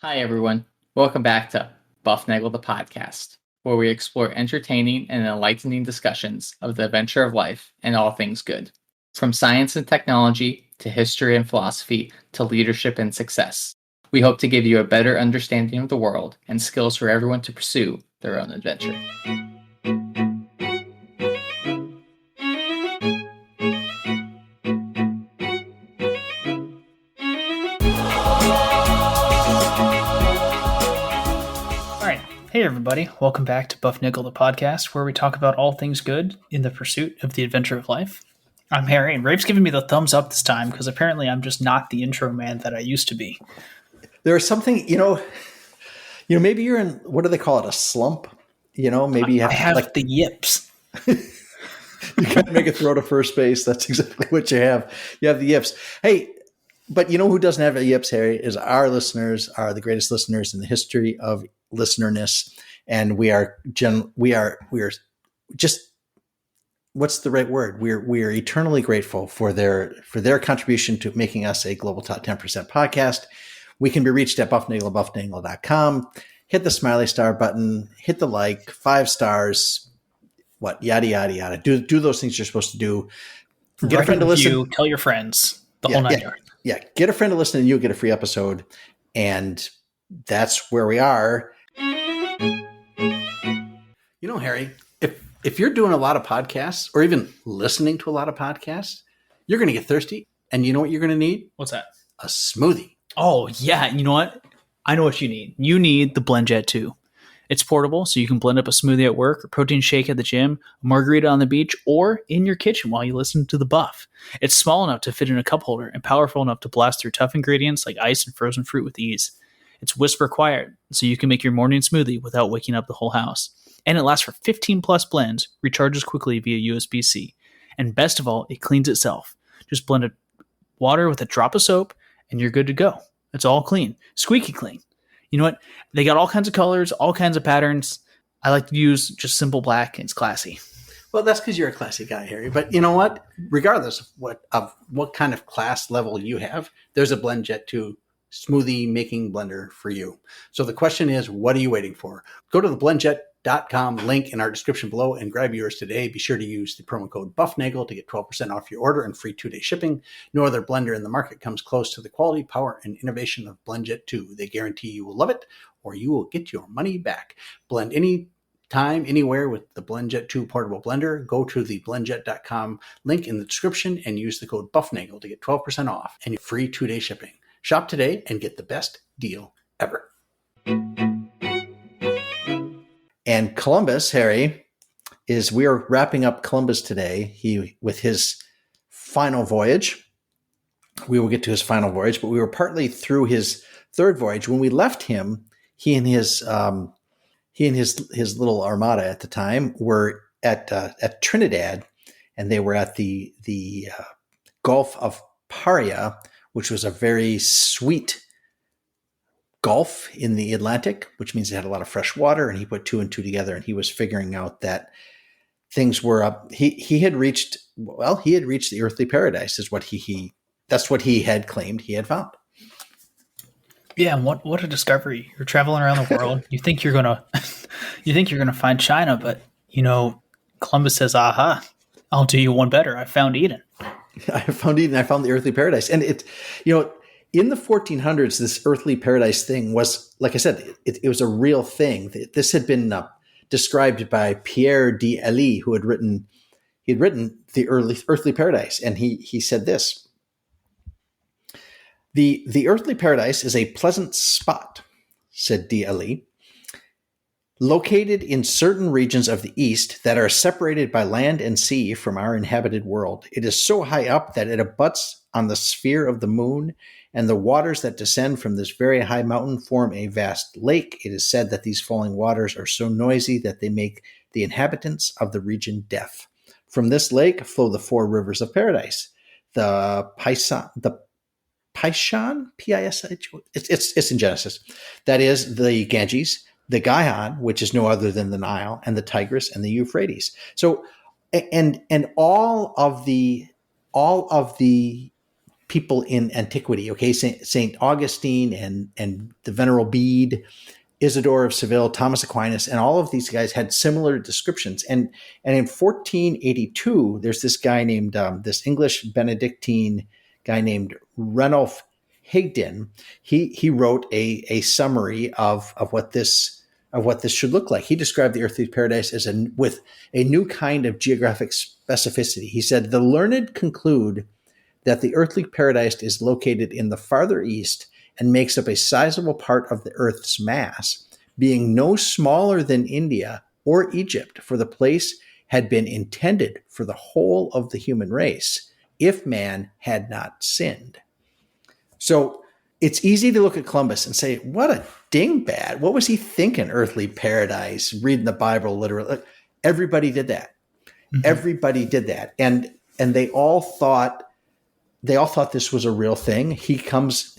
Hi, everyone. Welcome back to Buff Naggle the podcast, where we explore entertaining and enlightening discussions of the adventure of life and all things good. From science and technology to history and philosophy to leadership and success. We hope to give you a better understanding of the world and skills for everyone to pursue their own adventure. Hey everybody, welcome back to Buff Niggle the podcast, where we talk about all things good in the pursuit of the adventure of life. I'm Harry, and Rafe's giving me the thumbs up this time because apparently I'm just not the intro man that I used to be. There is something, maybe you're in, what do they call it, a slump? Maybe you have the yips. You can't make a throw to first base. That's exactly what you have. You have the yips. Hey, but you know who doesn't have the yips, Harry, is our listeners are the greatest listeners in the history of listenerness. And we are just, what's the right word? We are eternally grateful for their contribution to making us a global top 10% podcast. We can be reached at buffnaggle.com. Hit the smiley star button, hit the like, 5 stars, yada, yada, yada. Do those things you're supposed to do. Get a friend to listen. Tell your friends. The whole 9 yards. Yeah. Get a friend to listen and you'll get a free episode. And that's where we are. Harry, if you're doing a lot of podcasts or even listening to a lot of podcasts, you're going to get thirsty. And you know what you're going to need? What's that? A smoothie. Oh, yeah. You know what? I know what you need. You need the BlendJet 2. It's portable, so you can blend up a smoothie at work, a protein shake at the gym, a margarita on the beach, or in your kitchen while you listen to the Buff. It's small enough to fit in a cup holder and powerful enough to blast through tough ingredients like ice and frozen fruit with ease. It's whisper quiet, so you can make your morning smoothie without waking up the whole house. And it lasts for 15 plus blends, recharges quickly via USB-C. And best of all, it cleans itself. Just blend water with a drop of soap, and you're good to go. It's all clean. Squeaky clean. You know what? They got all kinds of colors, all kinds of patterns. I like to use just simple black, and it's classy. Well, that's because you're a classy guy, Harry. But you know what? Regardless of what kind of class level you have, there's a BlendJet 2 smoothie making blender for you. So the question is, what are you waiting for? Go to the blendjet.com link in our description below and grab yours today. Be sure to use the promo code BuffNagel to get 12% off your order and free 2-day shipping. No other blender in the market comes close to the quality, power, and innovation of BlendJet 2. They guarantee you will love it or you will get your money back. Blend any time, anywhere with the BlendJet 2 portable blender. Go to the blendjet.com link in the description and use the code BuffNagel to get 12% off and free 2-day shipping. Shop today and get the best deal ever. And Columbus, Harry, we are wrapping up Columbus today. With his final voyage. We will get to his final voyage, but we were partly through his third voyage. When we left him, he and his little armada at the time were at Trinidad, and they were at the Gulf of Paria, which was a very sweet Gulf in the Atlantic, which means it had a lot of fresh water. And he put 2 and 2 together, and he was figuring out that things were up. He had reached the earthly paradise, is what that's what he had claimed he had found. Yeah, and what a discovery! You're traveling around the world. You think you're gonna find China, but Columbus says, "Aha! I'll do you one better. I found Eden." I found Eden. I found the earthly paradise, and in the 1400s, this earthly paradise thing was, like I said, it was a real thing. This had been described by Pierre de Elie, who had written the earthly paradise, and he said this: the earthly paradise is a pleasant spot, said de Elie, located in certain regions of the east that are separated by land and sea from our inhabited world. It is so high up that it abuts on the sphere of the moon, and the waters that descend from this very high mountain form a vast lake. It is said that these falling waters are so noisy that they make the inhabitants of the region deaf. From this lake flow the 4 rivers of paradise: the Pison, it's in Genesis. That is the Ganges, the Gihon, which is no other than the Nile, and the Tigris and the Euphrates. So, and all of the people in antiquity. Okay, Saint Augustine and the Venerable Bede, Isidore of Seville, Thomas Aquinas, and all of these guys had similar descriptions. And in 1482, there's this guy named this English Benedictine guy named Ranulph Higden. He wrote a summary of what this should look like. He described the earthly paradise as with a new kind of geographic specificity. He said, "The learned conclude that the earthly paradise is located in the farther east and makes up a sizable part of the earth's mass, being no smaller than India or Egypt, for the place had been intended for the whole of the human race, if man had not sinned." So it's easy to look at Columbus and say, what a dingbat. What was he thinking, earthly paradise, reading the Bible literally? Everybody did that. Mm-hmm. Everybody did that. And they all thought this was a real thing. He finds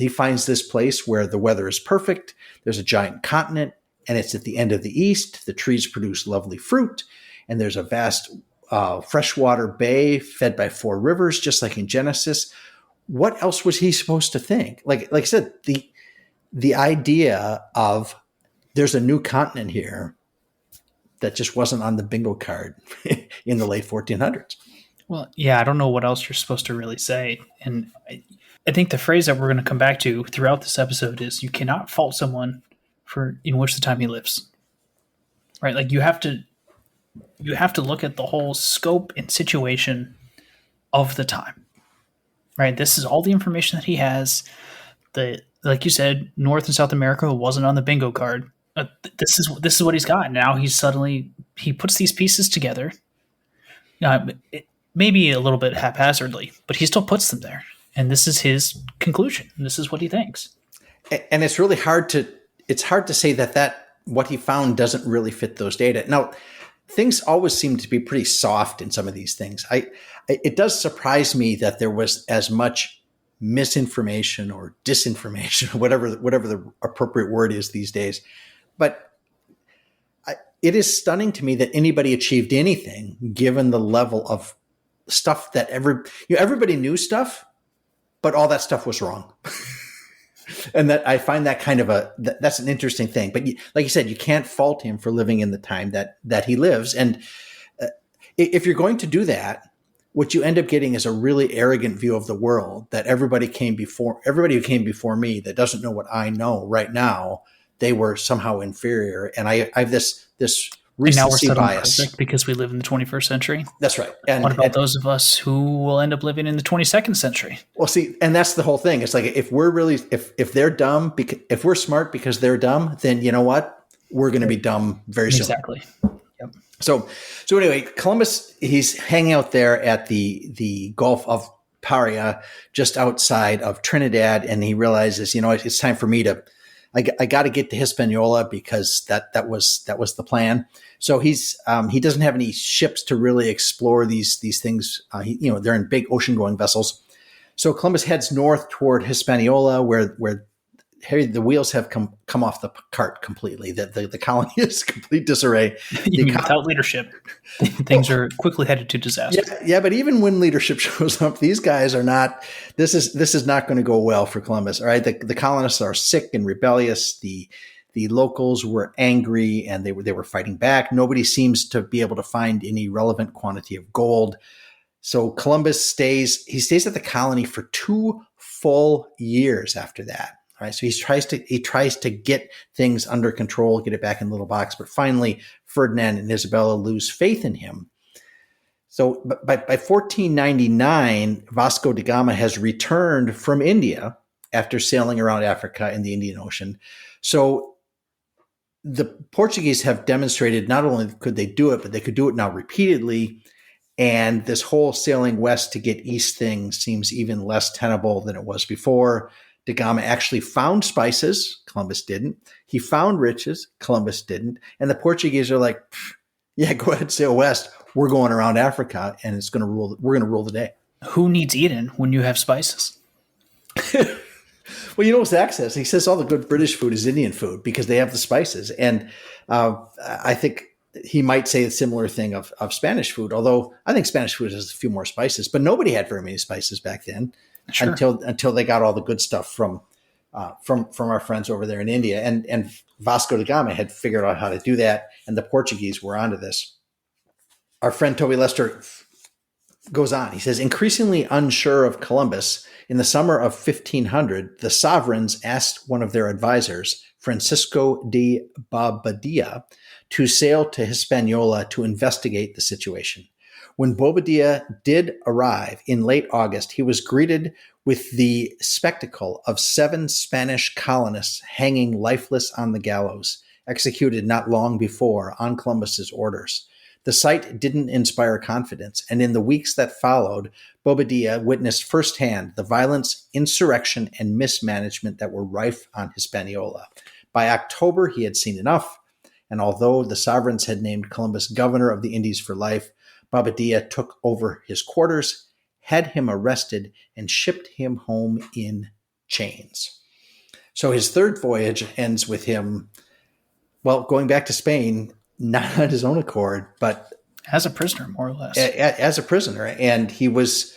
this place where the weather is perfect. There's a giant continent, and it's at the end of the east. The trees produce lovely fruit, and there's a vast freshwater bay fed by 4 rivers, just like in Genesis. What else was he supposed to think? Like I said, the idea of there's a new continent here that just wasn't on the bingo card in the late 1400s. Well, yeah, I don't know what else you're supposed to really say. And I think the phrase that we're going to come back to throughout this episode is you cannot fault someone for in which the time he lives. Right? Like you have to look at the whole scope and situation of the time. Right? This is all the information that he has. Like you said, North and South America wasn't on the bingo card. This is what he's got. Now he puts these pieces together. Maybe a little bit haphazardly, but he still puts them there. And this is his conclusion. This is what he thinks. And it's really hard to say that what he found doesn't really fit those data. Now, things always seem to be pretty soft in some of these things. It does surprise me that there was as much misinformation or disinformation, whatever the appropriate word is these days. But it is stunning to me that anybody achieved anything given the level of stuff that everybody knew stuff, but all that stuff was wrong. And that I find that kind of that's an interesting thing. But like you said, you can't fault him for living in the time that he lives. And if you're going to do that, what you end up getting is a really arrogant view of the world that everybody who came before me that doesn't know what I know right now, they were somehow inferior. And I have this recency bias because we live in the 21st century. That's right. And what about those of us who will end up living in the 22nd century? Well, see, and that's the whole thing. It's like if they're dumb, if we're smart because they're dumb, then you know what? We're going to be dumb very soon. Exactly. Yep. So anyway, Columbus, he's hanging out there at the Gulf of Paria, just outside of Trinidad, and he realizes, it's time for me to. I got to get to Hispaniola because that was the plan. So he doesn't have any ships to really explore these things. They're in big ocean going vessels. So Columbus heads north toward Hispaniola, where the wheels have come off the cart completely. The colony is complete disarray. Without leadership, things are quickly headed to disaster. Yeah, but even when leadership shows up, these guys are not. This is not going to go well for Columbus. All right, the colonists are sick and rebellious. The locals were angry and they were fighting back. Nobody seems to be able to find any relevant quantity of gold. So Columbus stays at the colony for 2 full years after that. All right, so he tries to get things under control, get it back in the little box, but finally Ferdinand and Isabella lose faith in him. So by 1499, Vasco da Gama has returned from India after sailing around Africa and the Indian Ocean. So the Portuguese have demonstrated not only could they do it, but they could do it now repeatedly. And this whole sailing west to get east thing seems even less tenable than it was before. Da Gama actually found spices. Columbus didn't. He found riches. Columbus didn't. And the Portuguese are like, yeah, go ahead, sail west. We're going around Africa, and we're going to rule the day. Who needs Eden when you have spices? Well, what Zach says. He says all the good British food is Indian food because they have the spices. And I think he might say a similar thing of Spanish food, although I think Spanish food has a few more spices. But nobody had very many spices back then. Sure. until they got all the good stuff from our friends over there in India. And Vasco da Gama had figured out how to do that, and the Portuguese were onto this. Our friend Toby Lester goes on. He says, increasingly unsure of Columbus, in the summer of 1500, the sovereigns asked one of their advisors, Francisco de Bobadilla, to sail to Hispaniola to investigate the situation. When Bobadilla did arrive in late August, he was greeted with the spectacle of 7 Spanish colonists hanging lifeless on the gallows, executed not long before on Columbus's orders. The sight didn't inspire confidence, and in the weeks that followed, Bobadilla witnessed firsthand the violence, insurrection, and mismanagement that were rife on Hispaniola. By October, he had seen enough, and although the sovereigns had named Columbus governor of the Indies for life, Bobadilla took over his quarters, had him arrested, and shipped him home in chains. So his third voyage ends with him, going back to Spain, not on his own accord, but as a prisoner, more or less. As a prisoner. And he was,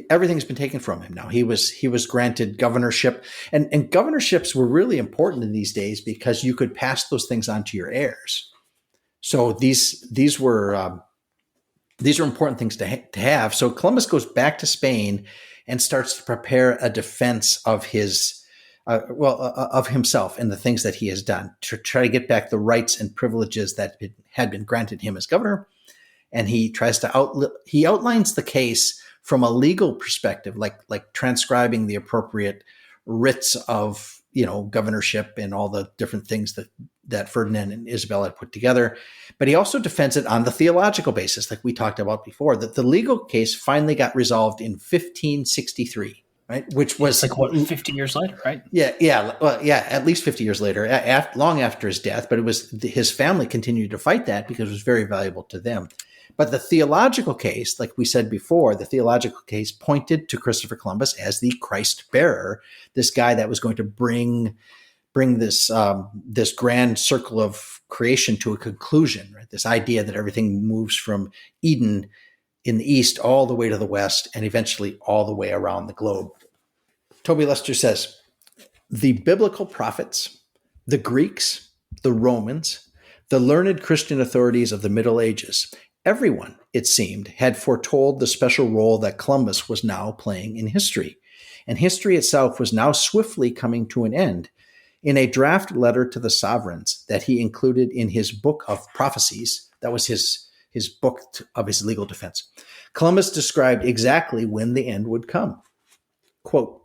everything's been taken from him now. He was granted governorship, and governorships were really important in these days because you could pass those things on to your heirs. So these were important things to have. So Columbus goes back to Spain and starts to prepare a defense of his, of himself and the things that he has done to try to get back the rights and privileges that had been granted him as governor. And he tries to he outlines the case from a legal perspective, like transcribing the appropriate writs of, governorship and all the different things that Ferdinand and Isabel had put together. But he also defends it on the theological basis, like we talked about before, that the legal case finally got resolved in 1563. Right, which was like 50 years later, right? Yeah, at least 50 years later, long after his death. But it was his family continued to fight that because it was very valuable to them. But the theological case, like we said before, the theological case pointed to Christopher Columbus as the Christ bearer, this guy that was going to bring this this grand circle of creation to a conclusion. Right, this idea that everything moves from Eden in the east all the way to the west and eventually all the way around the globe. Toby Lester says, the biblical prophets, the Greeks, the Romans, the learned Christian authorities of the Middle Ages, everyone, it seemed, had foretold the special role that Columbus was now playing in history. And history itself was now swiftly coming to an end. In a draft letter to the sovereigns that he included in his book of prophecies, that was his book of his legal defense, Columbus described exactly when the end would come. Quote,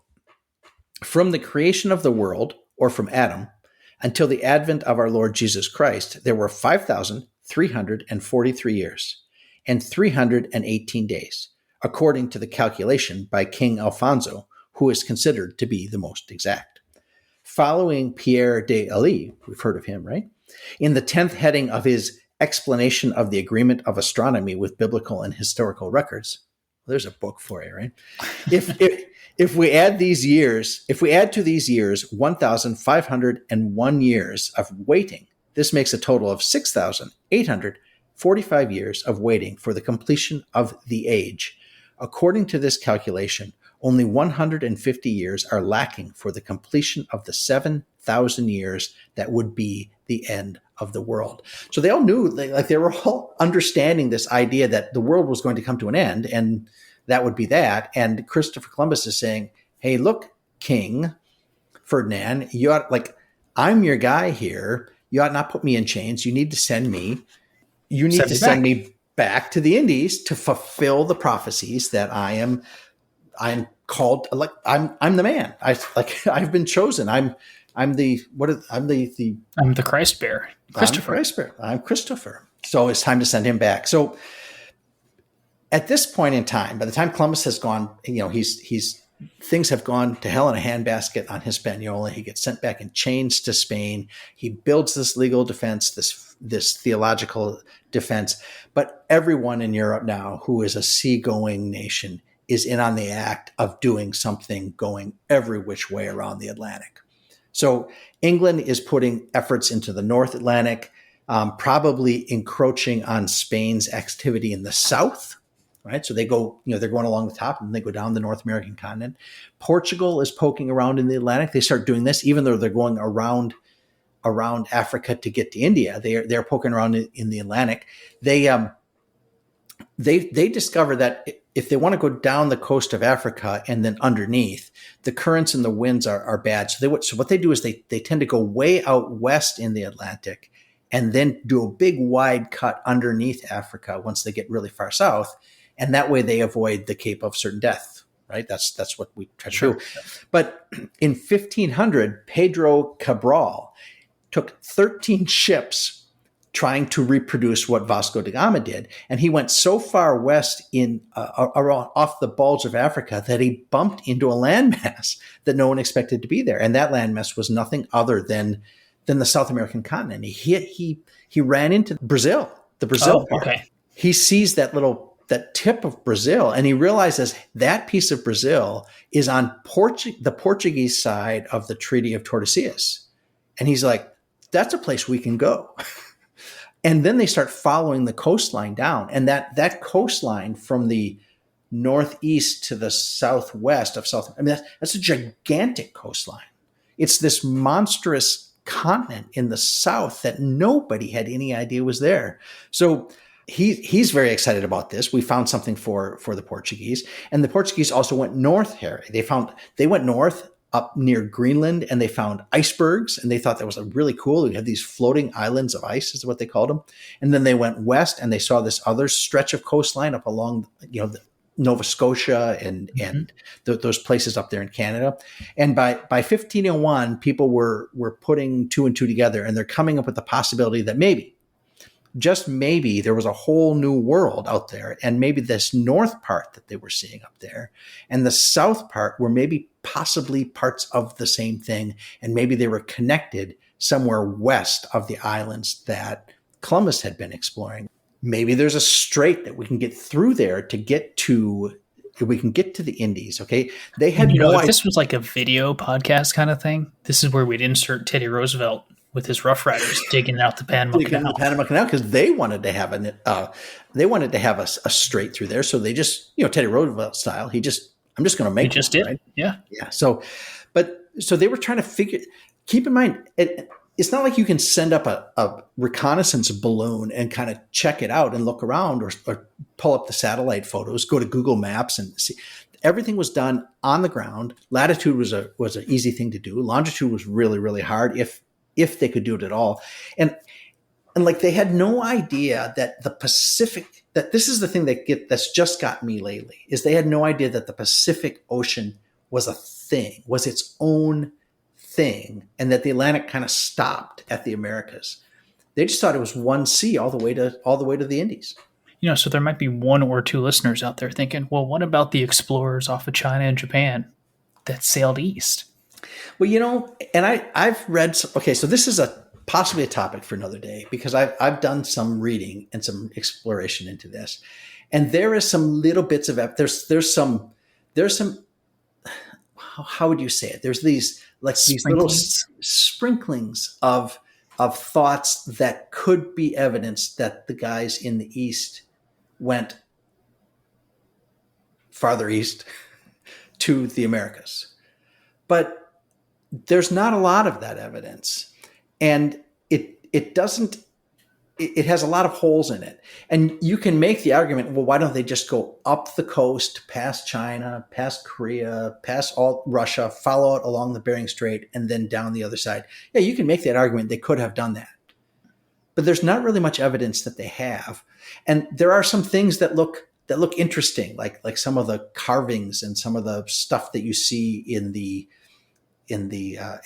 from the creation of the world, or from Adam, until the advent of our Lord Jesus Christ, there were 5,343 years and 318 days, according to the calculation by King Alfonso, who is considered to be the most exact. Following Pierre de Lally, we've heard of him, right? In the 10th heading of his explanation of the agreement of astronomy with biblical and historical records. Well, there's a book for you, right? If we add to these years 1,501 years of waiting, this makes a total of 6,845 years of waiting for the completion of the age. According to this calculation, only 150 years are lacking for the completion of the 7,000 years that would be the end of the world. So they all knew, they were all understanding this idea that the world was going to come to an end, and that would be that. And Christopher Columbus is saying, hey, look, King Ferdinand, I'm your guy here. You ought not put me in chains. You need to send me back to the Indies to fulfill the prophecies that I'm called. I'm the man. I've been chosen. I'm the Christ bearer. Christopher. I'm Christopher. So it's time to send him back. So at this point in time, by the time Columbus has gone, things have gone to hell in a handbasket on Hispaniola. He gets sent back in chains to Spain. He builds this legal defense, this theological defense. But everyone in Europe now who is a seagoing nation is in on the act of doing something going every which way around the Atlantic. So England is putting efforts into the North Atlantic, probably encroaching on Spain's activity in the south. right? So they go, they're going along the top and they go down the North American continent. Portugal is poking around in the Atlantic. They start doing this, even though they're going around Africa to get to India. They're poking around in the Atlantic. They discover that if they want to go down the coast of Africa and then underneath, the currents and the winds are bad. So what they do is they tend to go way out west in the Atlantic and then do a big wide cut underneath Africa once they get really far south. And that way they avoid the Cape of Certain Death, right? That's what we try to do. But in 1500, Pedro Cabral took 13 ships trying to reproduce what Vasco da Gama did. And he went so far west off the bulge of Africa that he bumped into a landmass that no one expected to be there. And that landmass was nothing other than the South American continent. He ran into Brazil, the Brazil part. Okay. He sees that tip of Brazil, and he realizes that piece of Brazil is on the Portuguese side of the Treaty of Tordesillas. And he's like, that's a place we can go. And then they start following the coastline down. And that coastline from the northeast to the southwest of that's a gigantic coastline. It's this monstrous continent in the south that nobody had any idea was there. So he's very excited about this. We found something for the Portuguese. And the Portuguese also went north, Harry. They went north up near Greenland, and they found icebergs, and they thought that was really cool. We had these floating islands of ice, is what they called them. And then they went west, and they saw this other stretch of coastline up along, the Nova Scotia and those places up there in Canada. And by 1501, people were putting two and two together, and they're coming up with the possibility that maybe, just maybe, there was a whole new world out there, and maybe this north part that they were seeing up there and the south part were maybe possibly parts of the same thing, and maybe they were connected somewhere west of the islands that Columbus had been exploring. Maybe there's a strait that we can get through there to get to the Indies. Okay, they had no idea. If this was like a video podcast kind of thing, this is where we'd insert Teddy Roosevelt with his Rough Riders digging out the Panama Canal, because they wanted to have a strait through there. So they just, Teddy Roosevelt style, I'm just going to make it. Just did, right? Yeah. So they were trying to keep in mind, it's not like you can send up a reconnaissance balloon and kind of check it out and look around, or pull up the satellite photos, go to Google Maps and see. Everything was done on the ground. Latitude was an easy thing to do. Longitude was really, really hard if they could do it at all. And like, they had no idea that the Pacific, that this is the thing that's just got me lately, is they had no idea that the Pacific Ocean was a thing, was its own thing, and that the Atlantic kind of stopped at the Americas. They just thought it was one sea all the way to the Indies. So there might be one or two listeners out there thinking, well, what about the explorers off of China and Japan that sailed east? Well, and I've read, okay, so this is possibly a topic for another day, because I've done some reading and some exploration into this, and there is some little bits of, there's some, how would you say it? There's these little sprinklings of thoughts that could be evidence that the guys in the East went farther east to the Americas. But there's not a lot of that evidence, and it has a lot of holes in it. And you can make the argument, well, why don't they just go up the coast, past China, past Korea, past all Russia, follow it along the Bering Strait, and then down the other side? Yeah, you can make that argument. They could have done that. But there's not really much evidence that they have. And there are some things that look interesting, like some of the carvings and some of the stuff that you see in the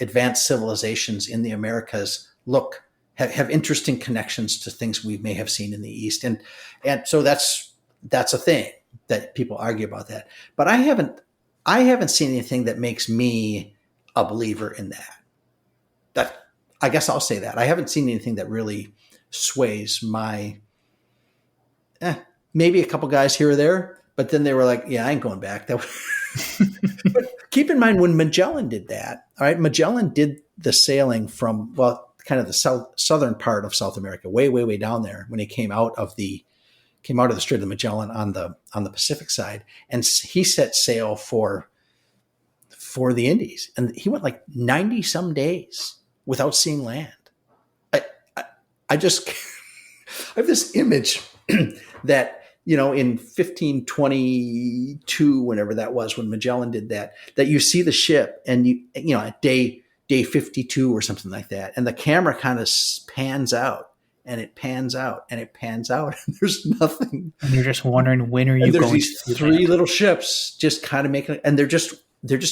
advanced civilizations in the Americas have interesting connections to things we may have seen in the East. And so that's a thing that people argue about that. But I haven't seen anything that makes me a believer in that. I guess I'll say that. I haven't seen anything that really sways my, maybe a couple guys here or there, but then they were like, yeah, I ain't going back. But keep in mind, when Magellan did that, all right, Magellan did the sailing from, well, kind of the southern part of South America, way, way, way down there, when he came out of the came out of the Strait of Magellan on the Pacific side, and he set sail for the Indies, and he went like 90 some days without seeing land. I, I just I have this image that, in 1522, whenever that was, when Magellan did that you see the ship, and at day 52 or something like that, and the camera kind of pans out, and it pans out, and it pans out, and there's nothing. And you're just wondering, when are you and there's going these to three little ships just kind of making, and they're just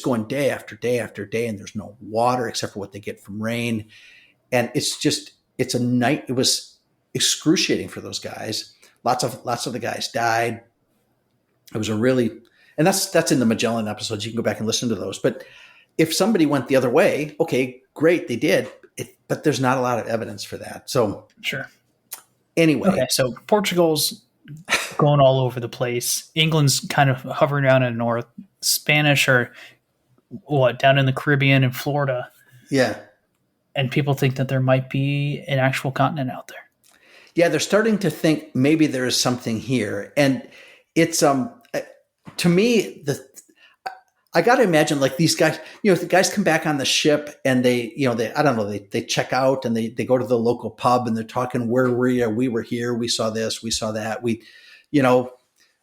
going day after day after day, and there's no water except for what they get from rain. And it's a night. It was excruciating for those guys. Lots of the guys died. It was and that's in the Magellan episodes. You can go back and listen to those. But if somebody went the other way, okay, great, they did. But there's not a lot of evidence for that. So Sure. Anyway. Okay, so Portugal's going all over the place. England's kind of hovering around in the north. Spanish are down in the Caribbean and Florida. Yeah. And people think that there might be an actual continent out there. Yeah, they're starting to think maybe there is something here. And it's to me, I got to imagine, like, these guys, the guys come back on the ship, and they I don't know, they check out, and they go to the local pub, and they're talking, where were you? We were here. We saw this. We saw that. What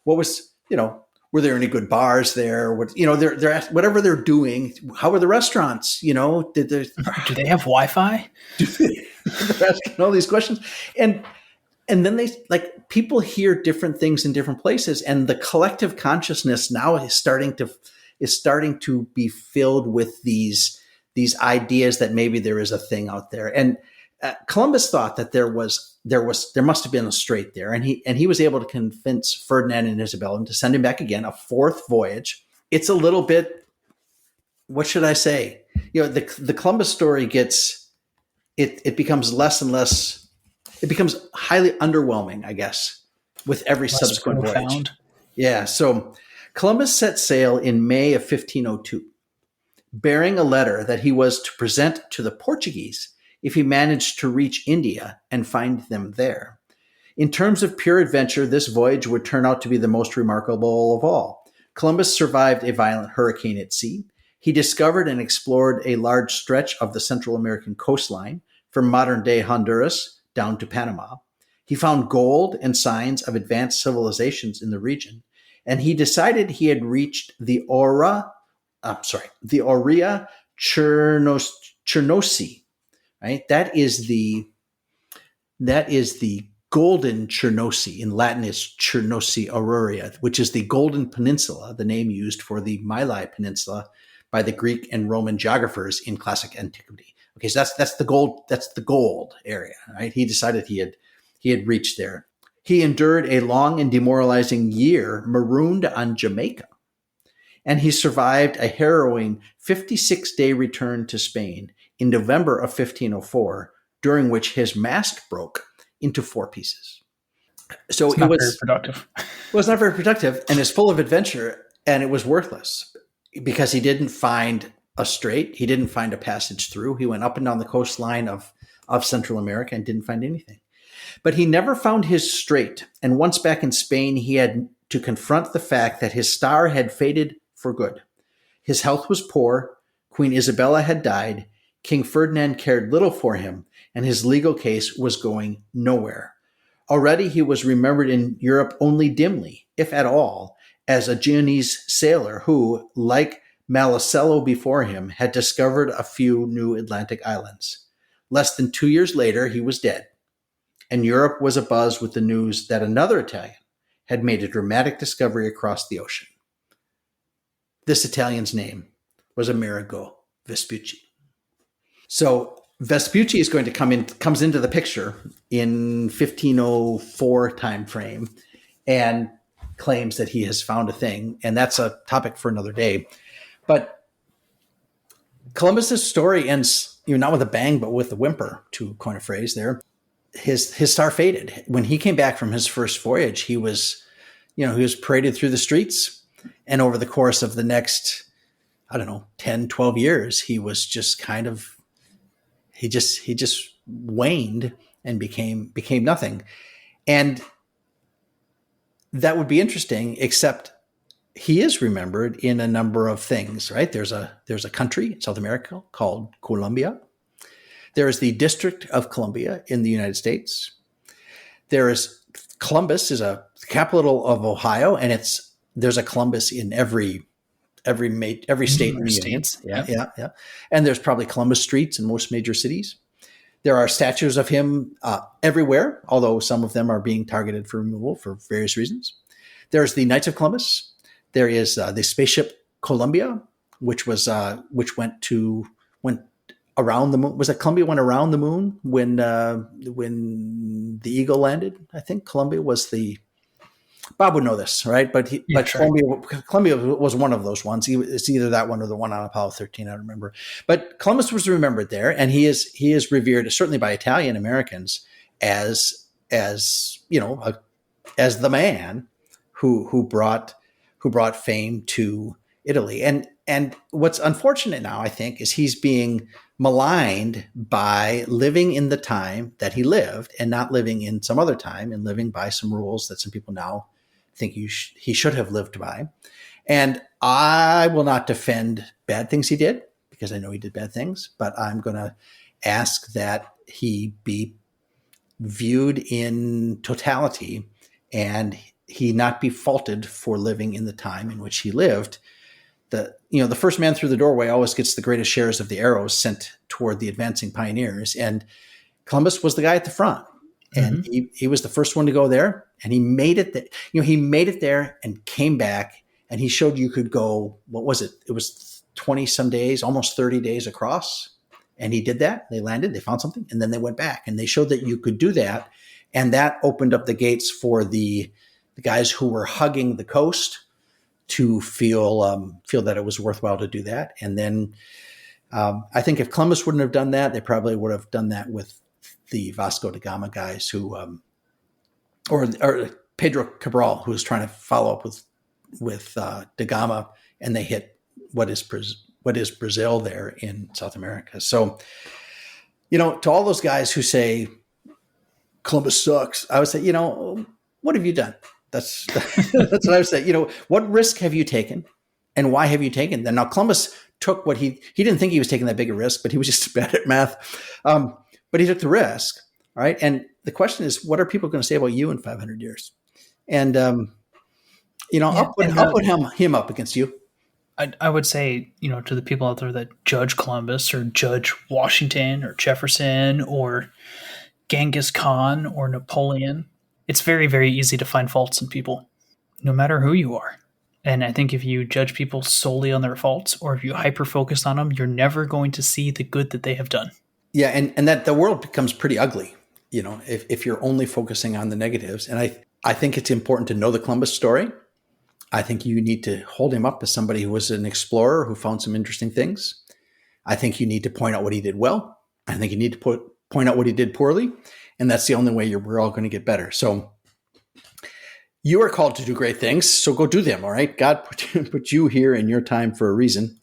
was, were there any good bars there? What, they're asked, whatever they're doing. How are the restaurants? Do they have Wi-Fi? They're asking all these questions. And then people hear different things in different places, and the collective consciousness now is starting to be filled with these ideas that maybe there is a thing out there. And Columbus thought that there must have been a strait there, and he was able to convince Ferdinand and Isabella to send him back again, a fourth voyage. It's a little bit, what should I say? The Columbus story it becomes less and less. It becomes highly underwhelming, I guess, with every subsequent voyage. Yeah. So Columbus set sail in May of 1502, bearing a letter that he was to present to the Portuguese if he managed to reach India and find them there. In terms of pure adventure, this voyage would turn out to be the most remarkable of all. Columbus survived a violent hurricane at sea. He discovered and explored a large stretch of the Central American coastline from modern-day Honduras down to Panama. He found gold and signs of advanced civilizations in the region, and he decided he had reached the Aurea Chernosi. Right, that is the golden Chernosi. In Latin, is Chernosi Aurea, which is the Golden Peninsula, the name used for the Malay Peninsula by the Greek and Roman geographers in classic antiquity. Okay, so that's the gold. That's the gold area, right? He decided he had reached there. He endured a long and demoralizing year marooned on Jamaica, and he survived a harrowing 56-day return to Spain in November of 1504, during which his mast broke into 4 pieces. So it was very productive. It was not very productive, and it's full of adventure, and it was worthless because he didn't find a strait. He didn't find a passage through. He went up and down the coastline of Central America and didn't find anything. But he never found his strait. And once back in Spain, he had to confront the fact that his star had faded for good. His health was poor. Queen Isabella had died. King Ferdinand cared little for him, and his legal case was going nowhere. Already he was remembered in Europe only dimly, if at all, as a Genoese sailor who, like Malicello before him, had discovered a few new Atlantic islands. Less than 2 years later, he was dead, and Europe was abuzz with the news that another Italian had made a dramatic discovery across the ocean. This Italian's name was Amerigo Vespucci. So Vespucci is going to comes into the picture in 1504 time frame and claims that he has found a thing, and that's a topic for another day. But Columbus's story ends, not with a bang, but with a whimper, to coin a phrase there. His star faded. When he came back from his first voyage, he was paraded through the streets, and over the course of the next, 10, 12 years, he was just he just waned and became nothing. And that would be interesting, except he is remembered in a number of things, right? There's a country in South America called Colombia. There is the District of Columbia in the United States. There is Columbus is a capital of Ohio, and there's a Columbus in every state in the union. States. Yeah, Yep. yeah. And there's probably Columbus streets in most major cities. There are statues of him everywhere, although some of them are being targeted for removal for various reasons. There's the Knights of Columbus. There is the spaceship Columbia, which went around the moon. Was it Columbia went around the moon when the Eagle landed? I think Columbia was the. Bob would know this, right? But Columbia was one of those ones. It's either that one or the one on Apollo 13. I don't remember. But Columbus was remembered there, and he is revered certainly by Italian Americans as as the man who brought fame to Italy. And what's unfortunate now, I think, is he's being maligned by living in the time that he lived and not living in some other time and living by some rules that some people now think he should have lived by. And I will not defend bad things he did because I know he did bad things, but I'm going to ask that he be viewed in totality and he not be faulted for living in the time in which he lived. The first man through the doorway always gets the greatest shares of the arrows sent toward the advancing pioneers. And Columbus was the guy at the front. And he was the first one to go there, and he made it. He made it there and came back, and he showed you could go. What was it? It was 20 some days, almost 30 days across, and he did that. They landed, they found something, and then they went back, and they showed that you could do that, and that opened up the gates for the guys who were hugging the coast to feel that it was worthwhile to do that. And then I think if Columbus wouldn't have done that, they probably would have done that with the Vasco da Gama guys who, or Pedro Cabral, who was trying to follow up with da Gama, and they hit what is Brazil there in South America. So, to all those guys who say Columbus sucks, I would say, what have you done? That's what I would say. What risk have you taken, and why have you taken them? Now, Columbus took what he didn't think he was taking that big a risk, but he was just bad at math. But he took the risk, all right? And the question is, what are people going to say about you in 500 years? And I'll put him up against you. I would say, to the people out there that judge Columbus or judge Washington or Jefferson or Genghis Khan or Napoleon, it's very, very easy to find faults in people, no matter who you are. And I think if you judge people solely on their faults, or if you hyper-focus on them, you're never going to see the good that they have done. Yeah, and that the world becomes pretty ugly, if you're only focusing on the negatives. And I think it's important to know the Columbus story. I think you need to hold him up as somebody who was an explorer who found some interesting things. I think you need to point out what he did well. I think you need to point out what he did poorly. And that's the only way we're all going to get better. So you are called to do great things, so go do them, all right? God put you here in your time for a reason.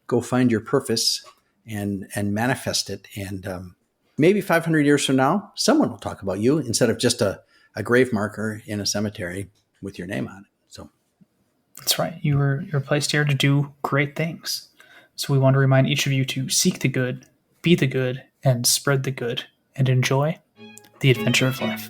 Go find your purpose and manifest it. And maybe 500 years from now, someone will talk about you instead of just a grave marker in a cemetery with your name on it. So that's right. You're placed here to do great things. So we want to remind each of you to seek the good, be the good, and spread the good, and enjoy the adventure of life.